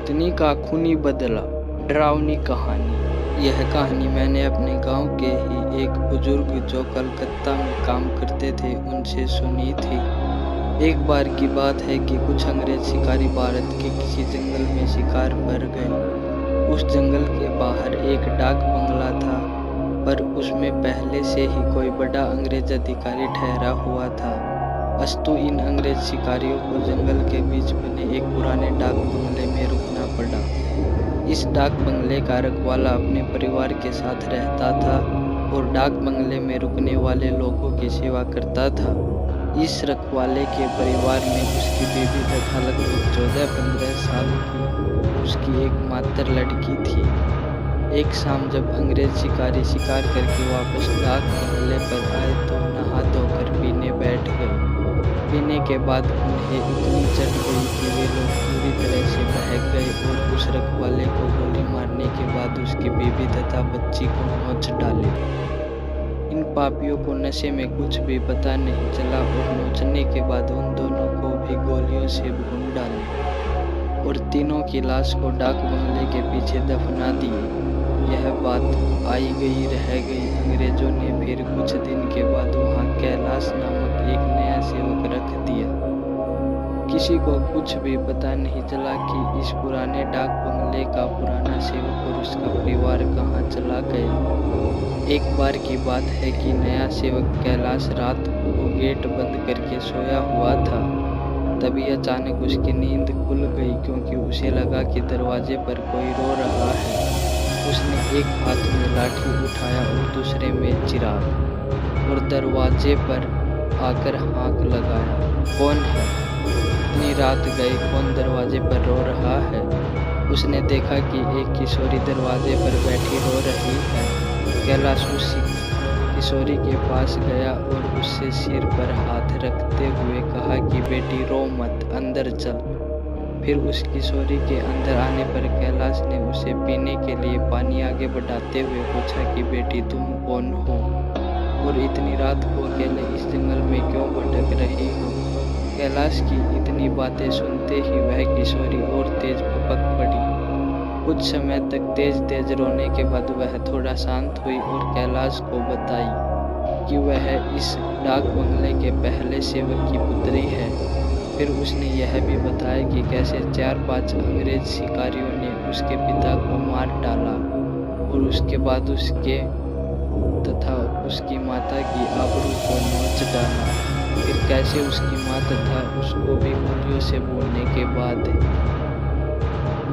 पत्नी का खूनी बदला, डरावनी कहानी। यह कहानी मैंने अपने गांव के ही एक बुजुर्ग जो कलकत्ता में काम करते थे उनसे सुनी थी। एक बार की बात है कि कुछ अंग्रेज शिकारी भारत के किसी जंगल में शिकार पर गए। उस जंगल के बाहर एक डाक बंगला था, पर उसमें पहले से ही कोई बड़ा अंग्रेज अधिकारी ठहरा हुआ था। अस्तु इन अंग्रेज शिकारियों को जंगल के बीच बने एक पुराने डाक बंगले में रुकना पड़ा। इस डाक बंगले का रखवाला अपने परिवार के साथ रहता था और डाक बंगले में रुकने वाले लोगों की सेवा करता था। इस रखवाले के परिवार में उसकी बीवी तथा लगभग 14-15 साल की उसकी एकमात्र लड़की थी। एक शाम जब अंग्रेज शिकारी शिकार करके वापस डाक बंगले पर आए तो नहा धोकर पीने बैठ गए। पीने के बाद उन्हें इतनी चढ़ गई कि वे लोग पूरी तरह से बहक गए और उस रखवाले को गोली मारने के बाद उसकी बीवी तथा बच्ची को नोच डाले। इन पापियों को नशे में कुछ भी पता नहीं चला और नोचने के बाद उन दोनों को भी गोलियों से भून डाले और तीनों की लाश को डाक बंगले के पीछे दफना दिए। यह बात आई गई रह गई। अंग्रेजों ने फिर कुछ दिन के बाद वहां कैलाश नामक एक नया सेवक रख दिया। किसी को कुछ भी पता नहीं चला कि इस पुराने डाक बंगले का पुराना सेवक और उसका परिवार कहाँ चला गया। एक बार की बात है कि नया सेवक कैलाश रात को गेट बंद करके सोया हुआ था। तभी अचानक उसकी नींद खुल गई क्योंकि उसे लगा कि दरवाजे पर कोई रो रहा है। उसने एक हाथ में लाठी उठाया और दूसरे में चिराग और दरवाजे पर आकर हाँक लगाया। कौन है? इतनी रात गई, कौन दरवाजे पर रो रहा है? उसने देखा कि एक किशोरी दरवाजे पर बैठी रो रही है। कैलाश उस किशोरी के पास गया और उससे सिर पर हाथ रखते हुए कहा कि बेटी रो मत, अंदर चल। फिर उस किशोरी के अंदर आने पर कैलाश ने उसे पीने के लिए पानी आगे बढ़ाते हुए पूछा कि बेटी तुम कौन हो और इतनी रात को अकेले इस जंगल में क्यों भटक रही हो? कैलाश की इतनी बातें सुनते ही वह किशोरी और तेज भपक पड़ी। कुछ समय तक तेज तेज रोने के बाद वह थोड़ा शांत हुई और कैलाश को बताई कि वह इस डाक बंगले के पहले सेवक की पुत्री है। फिर उसने यह भी बताया कि कैसे 4-5 अंग्रेज शिकारियों ने उसके पिता को मार डाला और उसके बाद उसके तथा उसकी माता की आबरू को नोच डाला। फिर कैसे उसकी माँ तथा उसको भी गोलियों से भूनने के बाद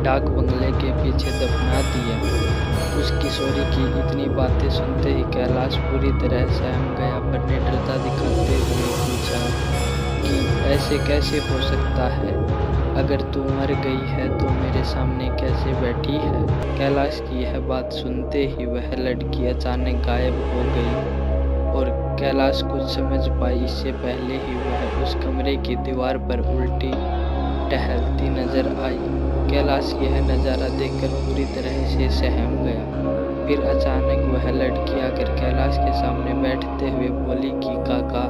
डाक बंगले के पीछे दफना दिया। उस किशोरी की इतनी बातें सुनते ही कैलाश पूरी तरह सहम गया, पर ने डरता दिखाते हुए पूछा कि ऐसे कैसे हो सकता है? अगर तू मर गई है तो मेरे सामने कैसे बैठी है? कैलाश की यह बात सुनते ही वह लड़की अचानक गायब हो गई और कैलाश कुछ समझ पाई इससे पहले ही वह उस कमरे की दीवार पर उल्टी टहलती नजर आई। कैलाश यह नज़ारा देखकर पूरी तरह से सहम गया। फिर अचानक वह लड़की आकर कैलाश के सामने बैठते हुए बोली कि काका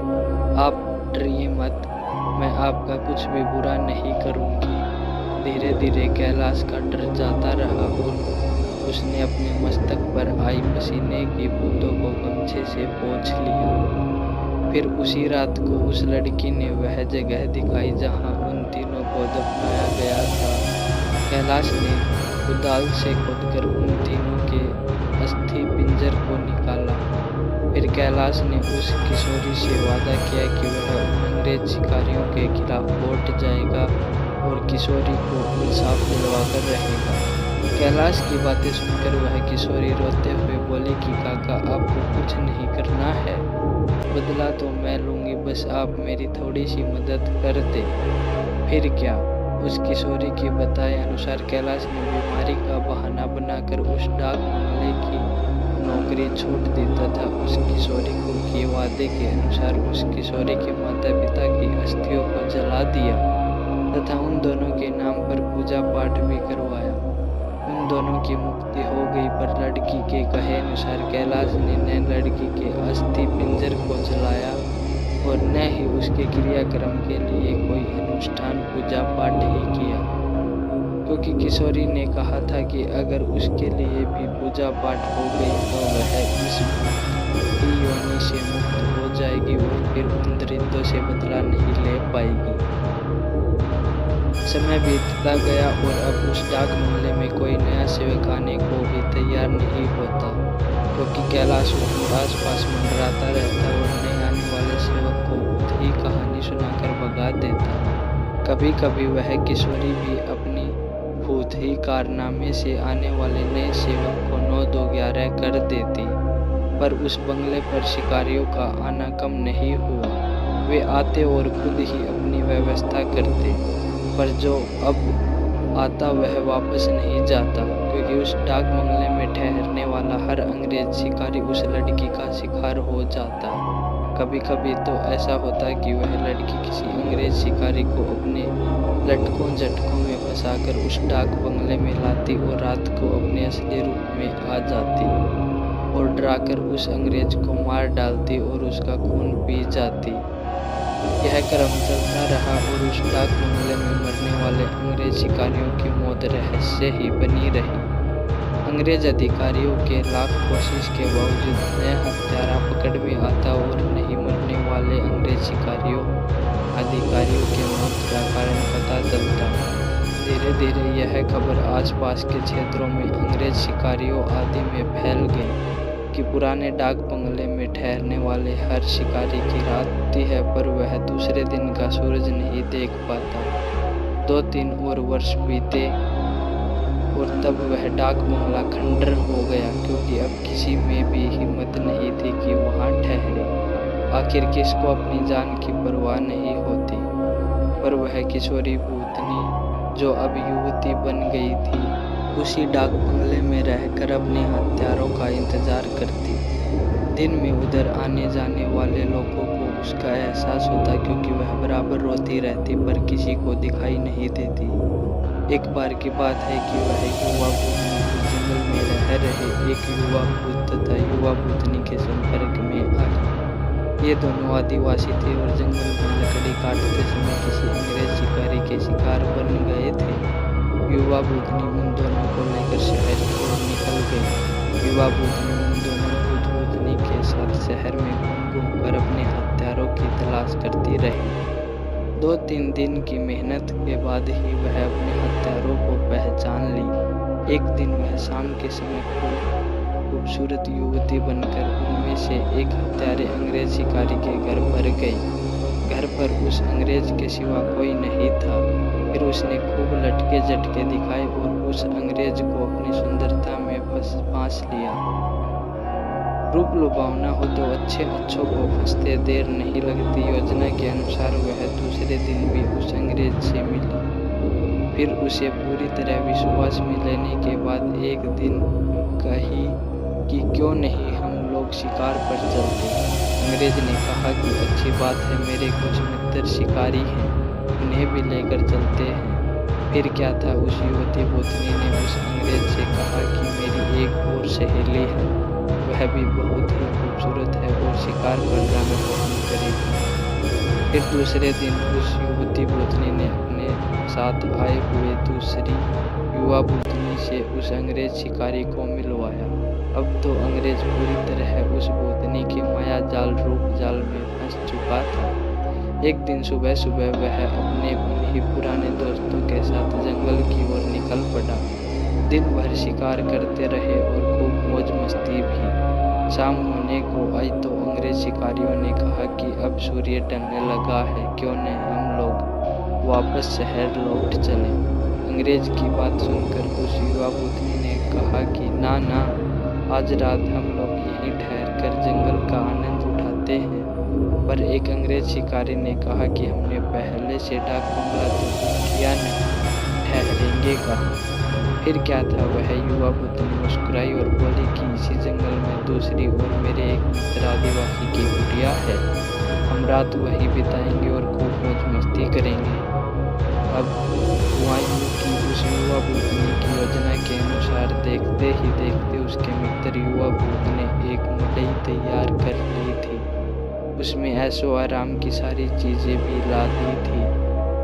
आप डरिए मत, मैं आपका कुछ भी बुरा नहीं करूँगी। धीरे धीरे कैलाश का डर जाता रहा और उसने अपने मस्तक पर आई पसीने की बूंदों को गमछे से पोंछ लिया। फिर उसी रात को उस लड़की ने वह जगह दिखाई जहाँ उन तीनों को दफनाया गया था। कैलाश ने कुदाल से खोदकर उन तीनों के अस्थि पिंजर को निकाला। फिर कैलाश ने उस किशोरी से वादा किया कि वह उन अंग्रेज शिकारियों के खिलाफ लौट जाएगा और किशोरी को इंसाफ दिलवाकर रहेगा। कैलाश की बातें सुनकर वह किशोरी रोते हुए बोली कि काका आपको कुछ नहीं करना है, बदला तो मैं लूँगी, बस आप मेरी थोड़ी सी मदद कर दे। फिर क्या? उस किशोरी के बताए अनुसार कैलाश ने बीमारी का बहाना बनाकर उस डाक बंगले की नौकरी छोड़ दी तथा उस किशोरी को किए वादे के अनुसार उस किशोरी के माता पिता की अस्थियों को जला दिया तथा उन दोनों के नाम पर पूजा पाठ भी करवाया। उन दोनों की मुक्ति हो गई, पर लड़की के कहे अनुसार कैलाश ने न लड़की के अस्थि पिंजर को जलाया और न ही उसके क्रियाक्रम के लिए कोई अनुष्ठान पूजा पाठ ही किया। क्योंकि किशोरी ने कहा था कि अगर उसके लिए भी पूजा पाठ हो गई तो वह इस ही योनि से मुक्त हो जाएगी और फिर उन दरिंदों से बदला नहीं ले पाएगी। समय बीतता गया और अब उस डाक बंगले में कोई नया सेवक आने को भी तैयार नहीं होता, क्योंकि कैलाश उसके आसपास मंडराता रहता और नए आने वाले सेवक को भूत ही कहानी सुनाकर भगा देता। कभी कभी वह किशोरी भी अपनी भूत ही कारनामे से आने वाले नए सेवक को 9-2-11 कर देती, पर उस बंगले पर शिकारियों का आना कम नहीं हुआ। वे आते और खुद ही अपनी व्यवस्था करते, पर जो अब आता वह वापस नहीं जाता, क्योंकि उस डाक बंगले में ठहरने वाला हर अंग्रेज शिकारी उस लड़की का शिकार हो जाता। कभी कभी तो ऐसा होता कि वह लड़की किसी अंग्रेज शिकारी को अपने लटकों झटकों में फंसाकर उस डाक बंगले में लाती और रात को अपने असली रूप में आ जाती और डराकर उस अंग्रेज को मार डालती और उसका खून पी जाती। यह क्रम चलता रहा और उस डाक बंगले में मरने वाले अंग्रेज शिकारियों की मौत रहस्य ही बनी रही। अंग्रेज अधिकारियों के लाख कोशिश के बावजूद नया हत्यारा पकड़ में आता और नहीं मरने वाले अंग्रेज अधिकारियों के मौत का कारण पता चलता। धीरे धीरे यह खबर आसपास के क्षेत्रों में अंग्रेज शिकारियों आदि में फैल गई कि पुराने डाक बंगले में ठहरने वाले हर शिकारी की रात होती है, पर वह दूसरे दिन का सूरज नहीं देख पाता। 2-3 और वर्ष बीते और तब वह डाक बंगला खंडर हो गया, क्योंकि अब किसी में भी हिम्मत नहीं थी कि वहां ठहरे। आखिर किसको अपनी जान की परवाह नहीं होती, पर वह किशोरी भूतनी जो अब युवती बन गई थी उसी डाक बंगले में रहकर अपने हत्यारों का इंतजार करती। दिन में उधर आने जाने वाले लोगों को उसका एहसास होता, क्योंकि वह बराबर रोती रहती पर किसी को दिखाई नहीं देती। एक बार की बात है कि वह युवा भूतनी जंगल में रह रहे एक युवा भूत तथा युवा भूतनी के संपर्क में आई। ये दोनों आदिवासी थे और जंगल में लकड़ी काटते समय किसी अंग्रेज शिकारी के शिकार बन गए थे। युवा भूतनी उन दोनों को लेकर शहर की ओर निकल गई। युवा भूतनी उन दोनों भूत भूतनी के साथ शहर में घूम कर अपने हत्यारों की तलाश करती रही। 2-3 दिन की मेहनत के बाद ही वह अपने हत्यारों को पहचान ली। एक दिन वह शाम के समय खूबसूरत युवती बनकर उनमें से एक हत्यारे अंग्रेज शिकारी के घर पर गई। घर पर उस अंग्रेज के सिवा कोई नहीं था। फिर उसने खूब लटके झटके दिखाए और उस अंग्रेज को अपनी सुंदरता में फांस लिया। रूप लुभावना हो तो अच्छों को फंसते देर नहीं लगती। योजना के अनुसार वह दूसरे दिन भी उस अंग्रेज से मिली। फिर उसे पूरी तरह विश्वास में लेने के बाद एक दिन कही कि क्यों नहीं हम लोग शिकार पर चलते। अंग्रेज ने कहा कि अच्छी बात है, मेरे कुछ मित्र शिकारी हैं, उन्हें भी लेकर चलते हैं। फिर क्या था, उस युवती भूतनी ने उस अंग्रेज से कहा कि मेरी एक और सहेली है, वह भी बहुत ही खूबसूरत है और शिकार पर जाना पसंद करेगी। फिर दूसरे दिन उस युवती भूतनी ने अपने साथ आए हुए दूसरी युवा भूतनी से उस अंग्रेज शिकारी को मिलवाया। अब तो अंग्रेज पूरी तरह उस भूतनी के माया जाल रूप जाल में फंस चुका था। एक दिन सुबह सुबह वह अपने उन्हीं पुराने दोस्तों के साथ जंगल की ओर निकल पड़ा। दिन भर शिकार करते रहे और खूब मौज मस्ती भी। शाम होने को आई तो अंग्रेज शिकारियों ने कहा कि अब सूर्य ढलने लगा है, क्यों न हम लोग वापस शहर लौट चलें। अंग्रेज की बात सुनकर उस युवा भूतनी ने कहा कि ना, आज रात हम लोग यहीं ठहरकर जंगल का आनंद उठाते हैं। पर एक अंग्रेज शिकारी ने कहा कि हमने पहले से डाक बंगला तो किया नहीं, ठहरेंगे कहाँ। फिर क्या था, वह युवा भूतनी मुस्कुराई और बोली कि इसी जंगल में दूसरी ओर मेरे एक मित्र आदिवासी की कुटिया है, हम रात वही बिताएंगे और खूब मौज मस्ती करेंगे। अब हुआ यूं कि उस युवा भूतनी की योजना के अनुसार देखते ही देखते उसके मित्र युवा भूत ने एक मड़ई तैयार कर ली थी। उसमें ऐशो आराम की सारी चीजें भी ला दी थी।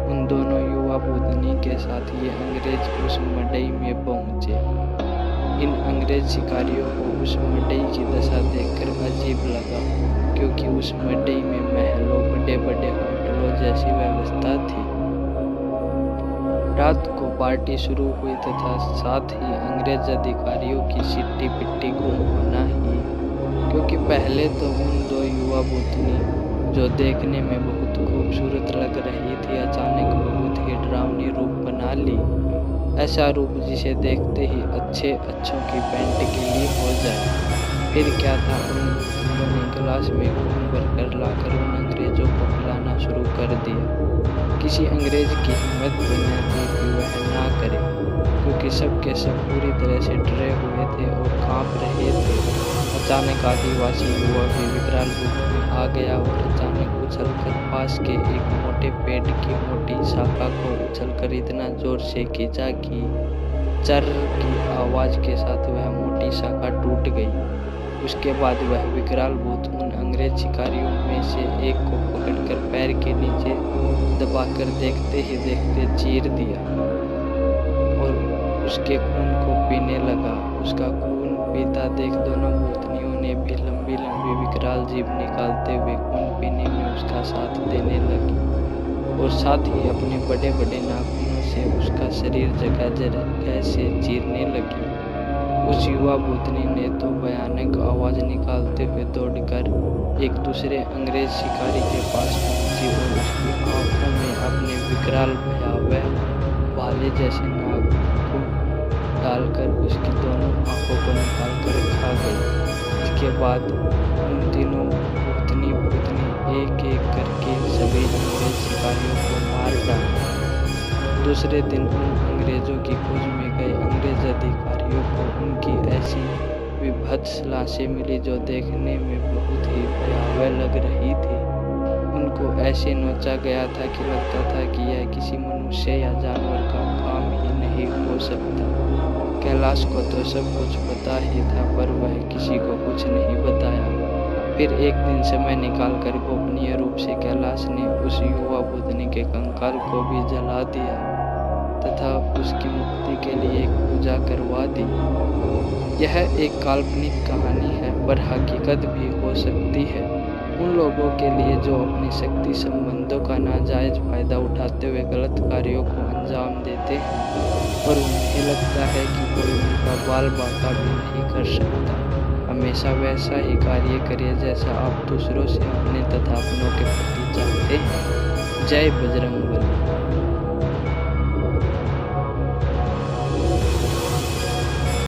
उन दोनों युवा युवा बुधनी के साथ ये अंग्रेज उस मड़ई में पहुंचे। इन अंग्रेज शिकारियों को उस मड़ई की दशा देखकर अजीब लगा, क्योंकि उस मड़ई में महलों, बड़े बड़े होटलों जैसी व्यवस्था थी। रात को पार्टी शुरू हुई तथा साथ ही अंग्रेज अधिकारियों की सिट्टी पिट्टी गुम होना ही, क्योंकि पहले तो उन दो युवा बुधनी, जो देखने में बहुत खूबसूरत लग रही थी, अचानक बहुत ही डरावनी रूप बना ली। ऐसा रूप जिसे देखते ही अच्छों की पैंट गीली हो जाए। फिर क्या था, उन बुधनियों ने गिलास में खून भरकर लाकर उन अंग्रेजों को पिलाना शुरू कर दिया। किसी अंग्रेज की हिम्मत भी न थी कि वह ना करे, क्योंकि सब के सब पूरी तरह से डरे हुए थे और कांप रहे थे। अचानक आदिवासी युवा भी विकराल रूप में आ गया और अचानक उछलकर पास के एक मोटे पेड़ की मोटी शाखा को उछलकर इतना जोर से खींचा कि चर की आवाज के साथ वह मोटी शाखा टूट गई। उसके बाद वह विकराल भूत उन अंग्रेज शिकारियों में से एक को पकड़कर पैर के नीचे दबाकर देखते ही देखते चीर दिया और उसके खून को पीने लगा। उसका खून पीता देख दोनों भूतनियों ने भी लंबी लंबी विकराल जीभ निकालते हुए खून पीने में उसका साथ देने लगी और साथ ही अपने बड़े बड़े नाखूनों से उसका शरीर जगह जगह से चीरने लगी। उस युवा भूतनी ने तो भयानक आवाज निकालते हुए दौड़कर एक दूसरे अंग्रेज शिकारी के पास पहुंची और उसकी आंखों में अपने विकराल भयावह भाले जैसे नाखून डालकर उसकी दोनों आंखों को निकालकर खा गई। इसके बाद उन तीनों भूतनी एक एक करके सभी अंग्रेज शिकारियों को मार डाला। दूसरे दिन उन अंग्रेजों की खोज में गए अंग्रेज अधिकारियों को उनकी ऐसी विभत्स लाशें मिली जो देखने में बहुत ही भयावह लग रही थी। उनको ऐसे नोचा गया था कि लगता था कि यह किसी मनुष्य या जानवर का काम ही नहीं हो सकता। कैलाश को तो सब कुछ पता ही था, पर वह किसी को कुछ नहीं बताया। फिर एक दिन समय निकालकर गोपनीय रूप से कैलाश ने उस युवा बुधनी के कंकाल को भी जला दिया तथा उसकी मुक्ति के लिए एक पूजा करवा दी। यह एक काल्पनिक कहानी है, पर हकीकत भी हो सकती है। उन लोगों के लिए जो अपनी शक्ति संबंधों का नाजायज फायदा उठाते हुए गलत कार्यों को अंजाम देते हैं और उन्हें लगता है कि कोई उनका बाल बाका भी नहीं कर सकता। हमेशा वैसा ही कार्य करिए जैसा आप दूसरों से अपने तथा अपनों के प्रति चाहते हैं। जय बजरंग।